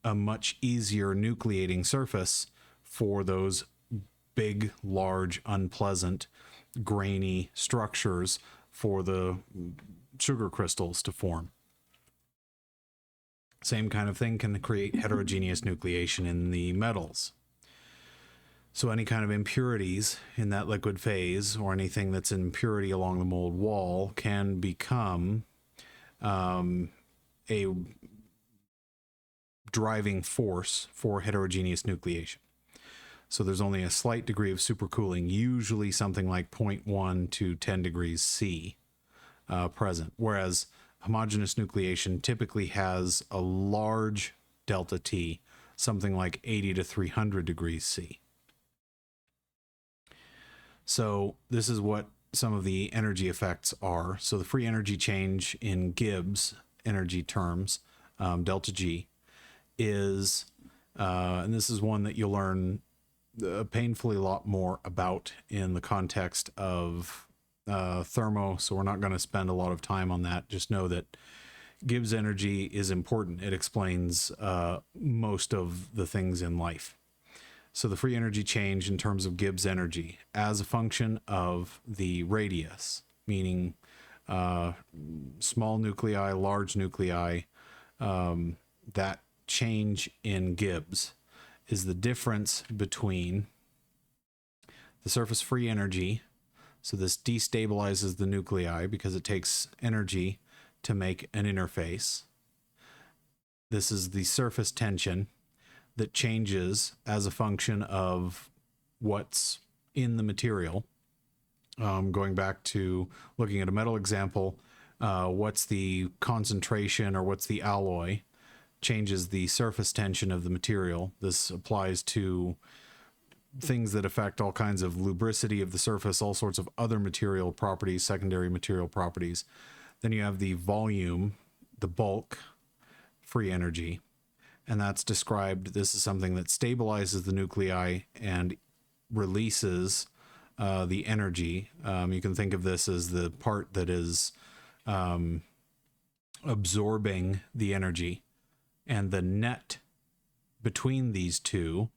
a much easier nucleating surface for those big, large, unpleasant, grainy structures for the sugar crystals to form. Same kind of thing can create heterogeneous nucleation in the metals. So any kind of impurities in that liquid phase, or anything that's an impurity along the mold wall, can become a driving force for heterogeneous nucleation. So there's only a slight degree of supercooling, usually something like 0.1 to 10 degrees C present, whereas homogeneous nucleation typically has a large delta T, something like 80 to 300 degrees C. So this is what some of the energy effects are. So the free energy change in Gibbs energy terms, delta G, is, and this is one that you'll learn painfully a lot more about in the context of thermo, so we're not going to spend a lot of time on that. Just know that Gibbs energy is important. It explains most of the things in life. So the free energy change in terms of Gibbs energy as a function of the radius, meaning small nuclei, large nuclei, that change in Gibbs is the difference between the surface free energy. So this destabilizes the nuclei because it takes energy to make an interface. This is the surface tension that changes as a function of what's in the material. Going back to looking at a metal example, what's the concentration or what's the alloy changes the surface tension of the material. This applies to things that affect all kinds of lubricity of the surface, all sorts of other material properties, secondary material properties. Then you have the volume, the bulk, free energy, and that's described. This is something that stabilizes the nuclei and releases the energy. You can think of this as the part that is absorbing the energy, and the net between these two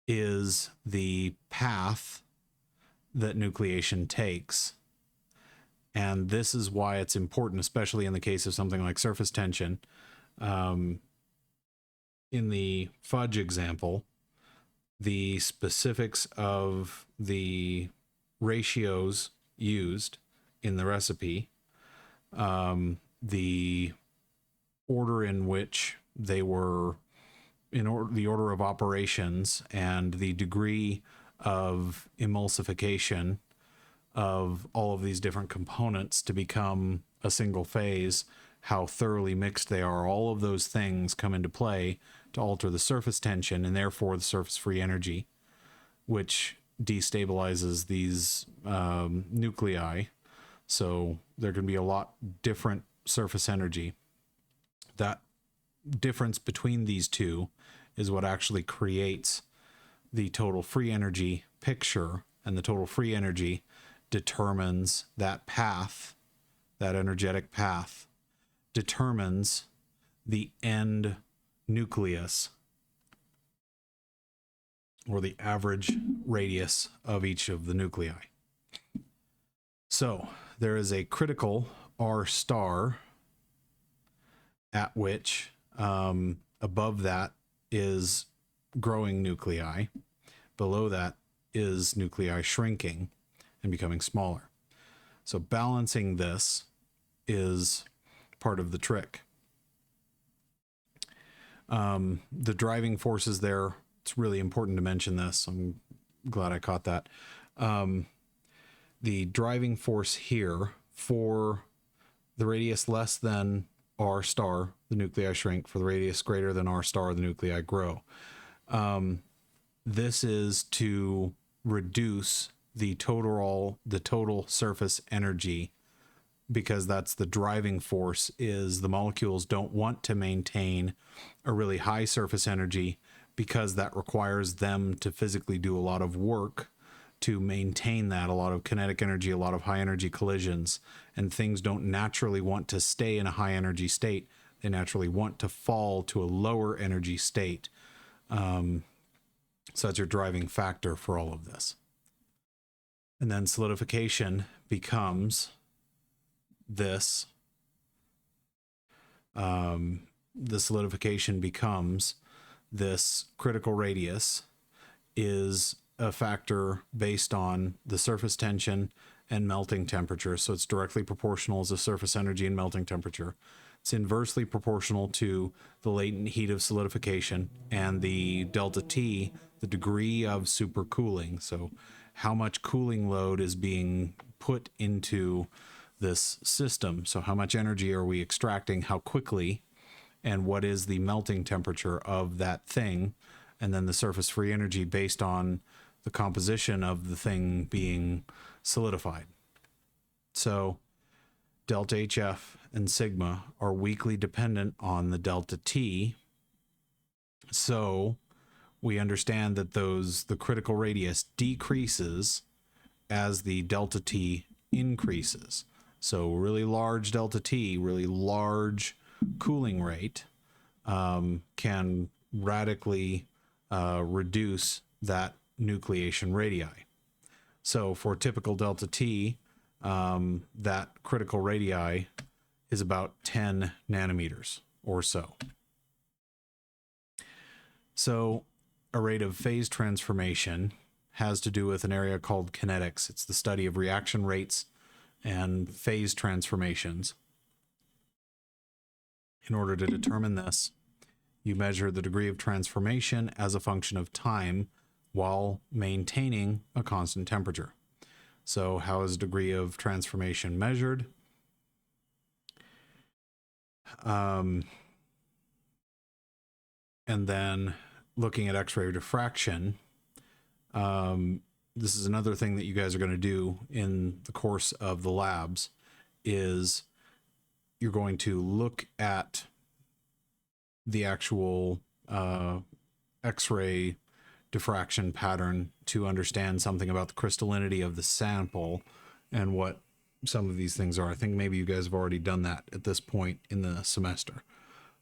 is the path that nucleation takes. And this is why it's important, especially in the case of something like surface tension. In the fudge example, the specifics of the ratios used in the recipe, the order in which they were, the order of operations, and the degree of emulsification of all of these different components to become a single phase, how thoroughly mixed they are, all of those things come into play to alter the surface tension and therefore the surface free energy, which destabilizes these nuclei. So there can be a lot different surface energy. That difference between these two is what actually creates the total free energy picture, and the total free energy determines that path, that energetic path, determines the end nucleus, or the average radius of each of the nuclei. So there is a critical R star at which above that is growing nuclei, below that is nuclei shrinking and becoming smaller. So balancing this is part of the trick. The driving forces there, it's really important to mention this. I'm glad I caught that. The driving force here for the radius less than R star, the nuclei shrink. For the radius greater than R star, the nuclei grow. This is to reduce the total surface energy, because that's the driving force. Is the molecules don't want to maintain a really high surface energy because that requires them to physically do a lot of work to maintain that, a lot of kinetic energy, a lot of high energy collisions, and things don't naturally want to stay in a high energy state. They naturally want to fall to a lower energy state. So that's your driving factor for all of this. And then solidification becomes this. The solidification becomes this critical radius is a factor based on the surface tension and melting temperature. So it's directly proportional as the surface energy and melting temperature. It's inversely proportional to the latent heat of solidification, and the delta T, the degree of supercooling. So how much cooling load is being put into this system. So how much energy are we extracting? How quickly and what is the melting temperature of that thing, and then the surface free energy based on the composition of the thing being solidified. So delta HF and sigma are weakly dependent on the delta T. So we understand that the critical radius decreases as the delta T increases. So really large delta T, really large cooling rate, can radically reduce that nucleation radii. So for typical delta T, that critical radii is about 10 nanometers or so. So a rate of phase transformation has to do with an area called kinetics. It's the study of reaction rates and phase transformations. In order to determine this, you measure the degree of transformation as a function of time while maintaining a constant temperature. So how is degree of transformation measured? And then looking at X-ray diffraction, this is another thing that you guys are going to do in the course of the labs, is you're going to look at the actual X-ray diffraction pattern to understand something about the crystallinity of the sample and what some of these things are. I think maybe you guys have already done that at this point in the semester.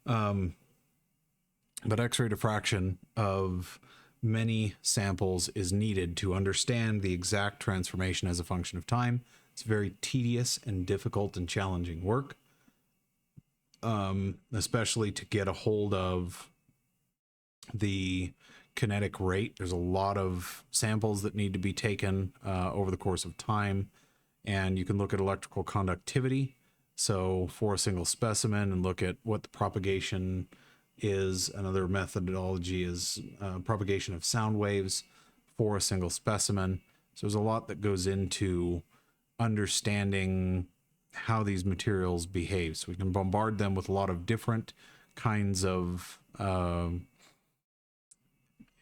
But X-ray diffraction of many samples is needed to understand the exact transformation as a function of time. It's very tedious and difficult and challenging work, especially to get a hold of the kinetic rate. There's a lot of samples that need to be taken over the course of time, and you can look at electrical conductivity. So for a single specimen, and look at what the propagation is. Another methodology is propagation of sound waves for a single specimen. So there's a lot that goes into understanding how these materials behave. So we can bombard them with a lot of different kinds of,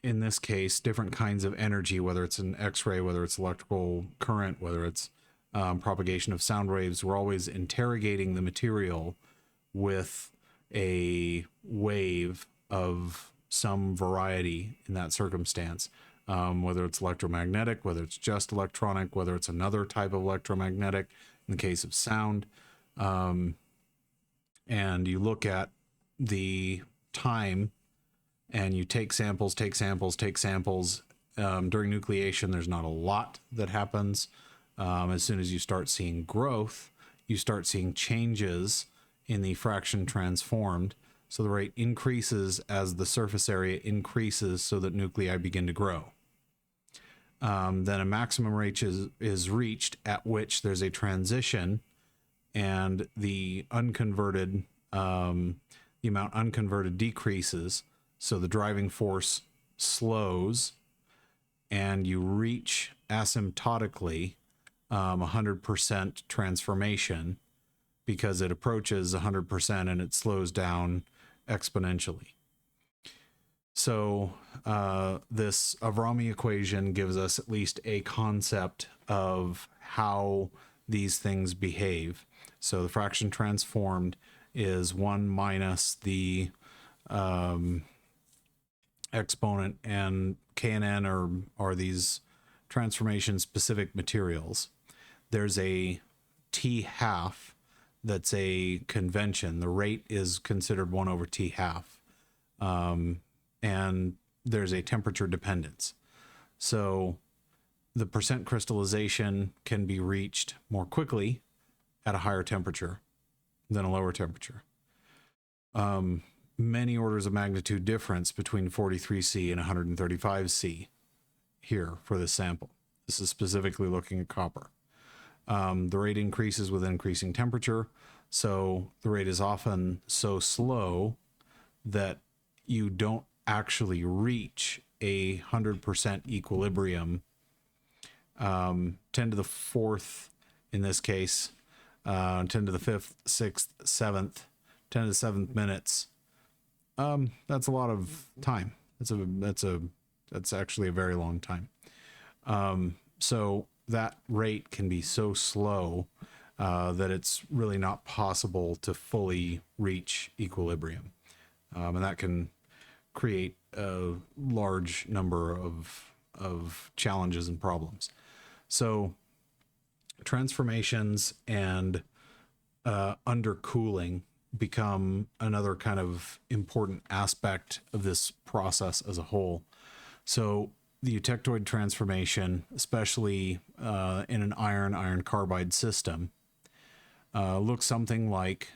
in this case, different kinds of energy, whether it's an X-ray, whether it's electrical current, whether it's propagation of sound waves. We're always interrogating the material with a wave of some variety in that circumstance, whether it's electromagnetic, whether it's just electronic, whether it's another type of electromagnetic in the case of sound. And you look at the time and you take samples. During nucleation, there's not a lot that happens. As soon as you start seeing growth, you start seeing changes in the fraction transformed. So the rate increases as the surface area increases so that nuclei begin to grow. Then a maximum rate is reached at which there's a transition, and the unconverted, the amount unconverted decreases. So the driving force slows, and you reach asymptotically 100% transformation, because it approaches 100% and it slows down exponentially. So this Avrami equation gives us at least a concept of how these things behave. So the fraction transformed is 1 minus the exponent, and K and N are these transformation specific materials. There's a T half that's a convention. The rate is considered 1 over T half. And there's a temperature dependence. So the percent crystallization can be reached more quickly at a higher temperature than a lower temperature. Many orders of magnitude difference between 43C and 135C here for this sample. This is specifically looking at copper. The rate increases with increasing temperature, so the rate is often so slow that you don't actually reach 100% equilibrium. 10 to the 4th in this case, 10 to the 5th, 6th, 7th, 10 to the 7th minutes That's a lot of time. That's actually a very long time. So that rate can be so slow that it's really not possible to fully reach equilibrium. And that can create a large number of challenges and problems. So transformations and undercooling become another kind of important aspect of this process as a whole. So the eutectoid transformation, especially in an iron carbide system, looks something like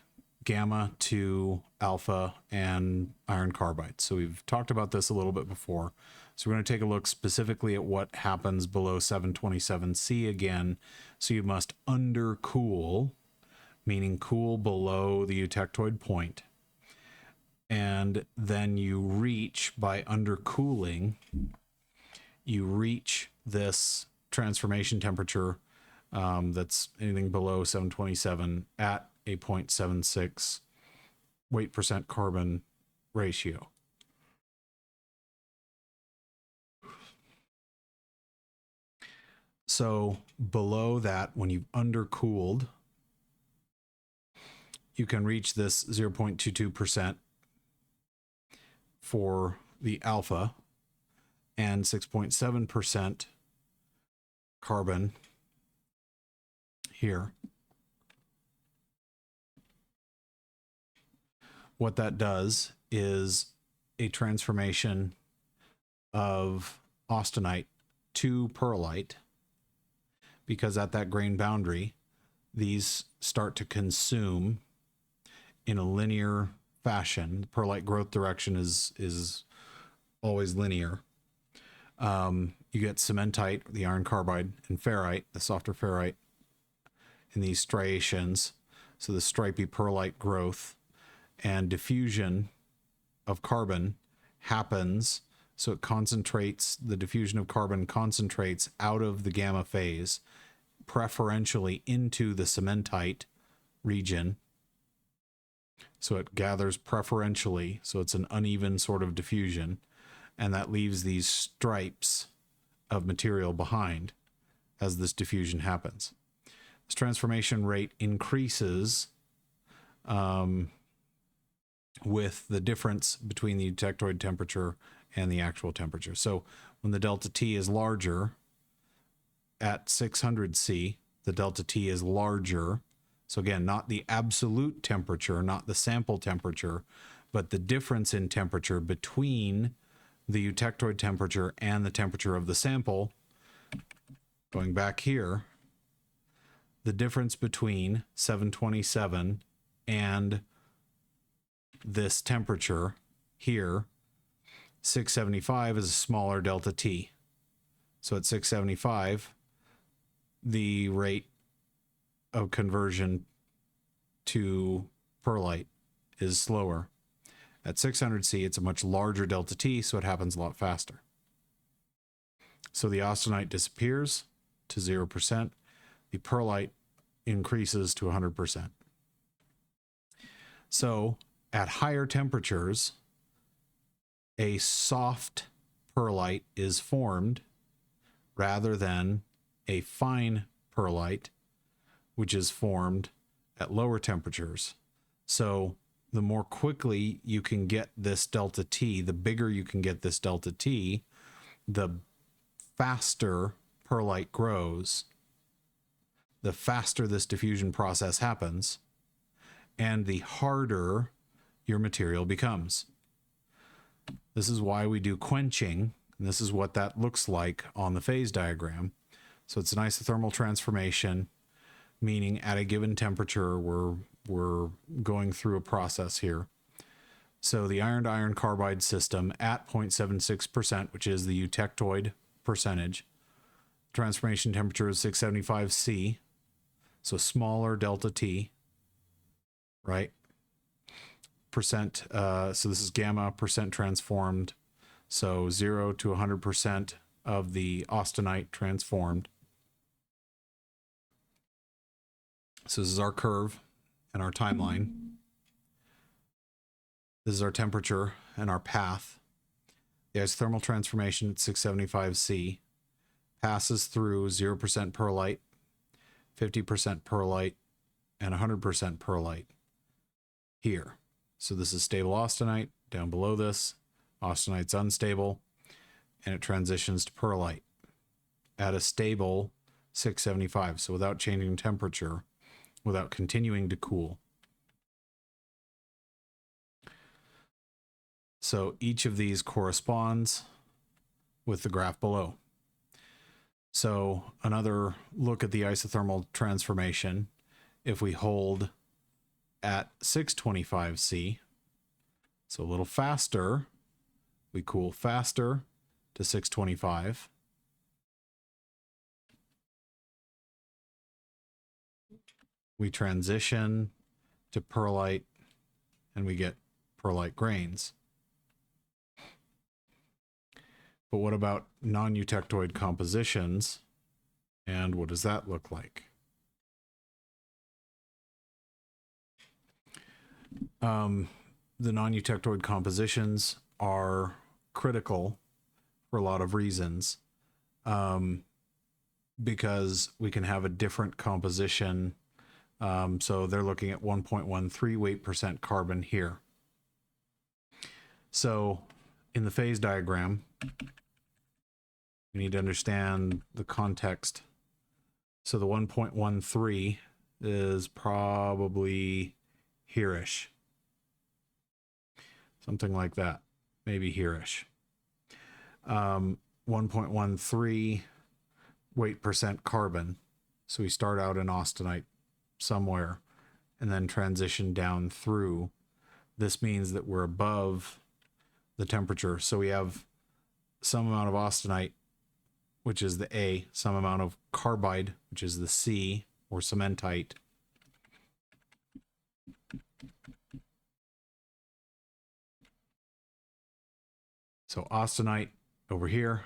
gamma to alpha and iron carbide. So we've talked about this a little bit before. So we're going to take a look specifically at what happens below 727C again. So you must undercool, meaning cool below the eutectoid point. And then you reach, by undercooling, you reach this transformation temperature that's anything below 727 at a 0.76 weight percent carbon ratio. So below that, when you've undercooled, you can reach this 0.22% for the alpha and 6.7% carbon here. What that does is a transformation of austenite to pearlite, because at that grain boundary, these start to consume in a linear fashion. The pearlite growth direction is always linear. You get cementite, the iron carbide, and ferrite, the softer ferrite, in these striations. So the stripy pearlite growth and diffusion of carbon happens. So it concentrates, the diffusion of carbon concentrates out of the gamma phase, preferentially into the cementite region. So it gathers preferentially. So it's an uneven sort of diffusion. And that leaves these stripes of material behind as this diffusion happens. This transformation rate increases with the difference between the eutectoid temperature and the actual temperature. So when the delta T is larger at 600C, the delta T is larger. So again, not the absolute temperature, not the sample temperature, but the difference in temperature between the eutectoid temperature and the temperature of the sample. Going back here, the difference between 727 and this temperature here, 675, is a smaller delta T. So at 675, the rate of conversion to pearlite is slower. At 600C, it's a much larger delta T, so it happens a lot faster. So the austenite disappears to 0%. The pearlite increases to 100%. So at higher temperatures, a soft pearlite is formed rather than a fine pearlite, which is formed at lower temperatures. So the more quickly you can get this delta T, the bigger you can get this delta T, the faster pearlite grows, the faster this diffusion process happens, and the harder your material becomes. This is why we do quenching, and this is what that looks like on the phase diagram. So it's an isothermal transformation, meaning at a given temperature, we're going through a process here. So the iron to iron carbide system at 0.76%, which is the eutectoid percentage, transformation temperature is 675C, so smaller delta T, right? Percent, so this is gamma percent transformed, so 0 to 100% of the austenite transformed. So this is our curve and our timeline. This is our temperature and our path. The isothermal transformation at 675 C passes through 0% perlite, 50% perlite, and 100% perlite here. So this is stable austenite. Down below this, austenite's unstable, and it transitions to perlite at a stable 675. So without changing temperature, without continuing to cool. So each of these corresponds with the graph below. So another look at the isothermal transformation. If we hold at 625 C, so a little faster, we cool faster to 625. We transition to perlite and we get perlite grains. But what about non-eutectoid compositions? And what does that look like? The non-eutectoid compositions are critical for a lot of reasons, because we can have a different composition. So they're looking at 1.13 weight percent carbon here. So in the phase diagram, we need to understand the context. So the 1.13 is probably here-ish. Something like that. Maybe here-ish. 1.13 weight percent carbon. So we start out in austenite somewhere and then transition down through. This means that we're above the temperature. So we have some amount of austenite, which is the A, some amount of carbide, which is the C, or cementite. So austenite over here,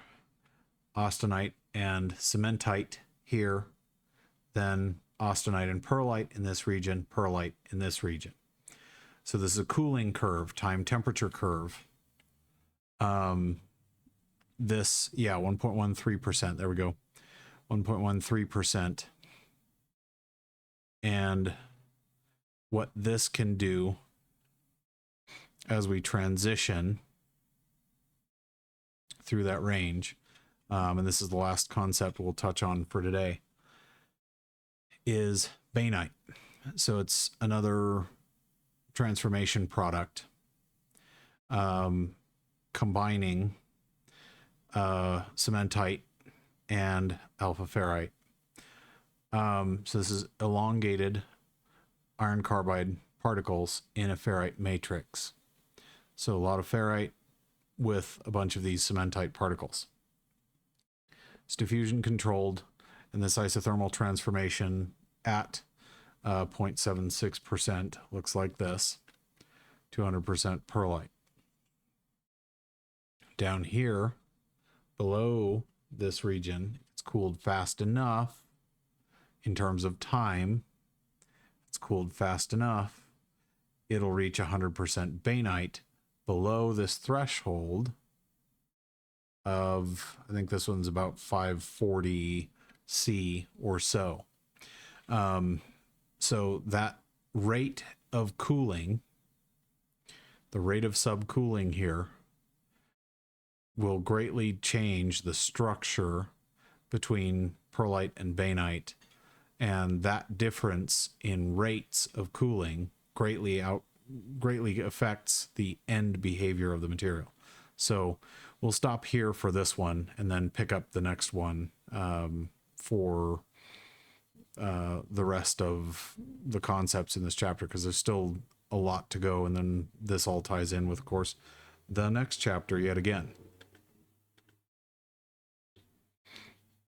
austenite and cementite here, then austenite and perlite in this region, perlite in this region. So this is a cooling curve, time temperature curve. This, yeah, 1.13%. There we go. 1.13%. And what this can do as we transition through that range, and this is the last concept we'll touch on for today, is bainite. So it's another transformation product, combining cementite and alpha ferrite. So this is elongated iron carbide particles in a ferrite matrix. So a lot of ferrite with a bunch of these cementite particles. It's diffusion controlled, and this isothermal transformation at 0.76% looks like this. 200% perlite. Down here, below this region, it's cooled fast enough in terms of time. It's cooled fast enough, it'll reach 100% bainite below this threshold of, I think this one's about 540 C or so. So that rate of cooling, the rate of subcooling here, will greatly change the structure between perlite and bainite, and that difference in rates of cooling greatly affects the end behavior of the material. So we'll stop here for this one and then pick up the next one for the rest of the concepts in this chapter, because there's still a lot to go, and then this all ties in with, of course, the next chapter yet again.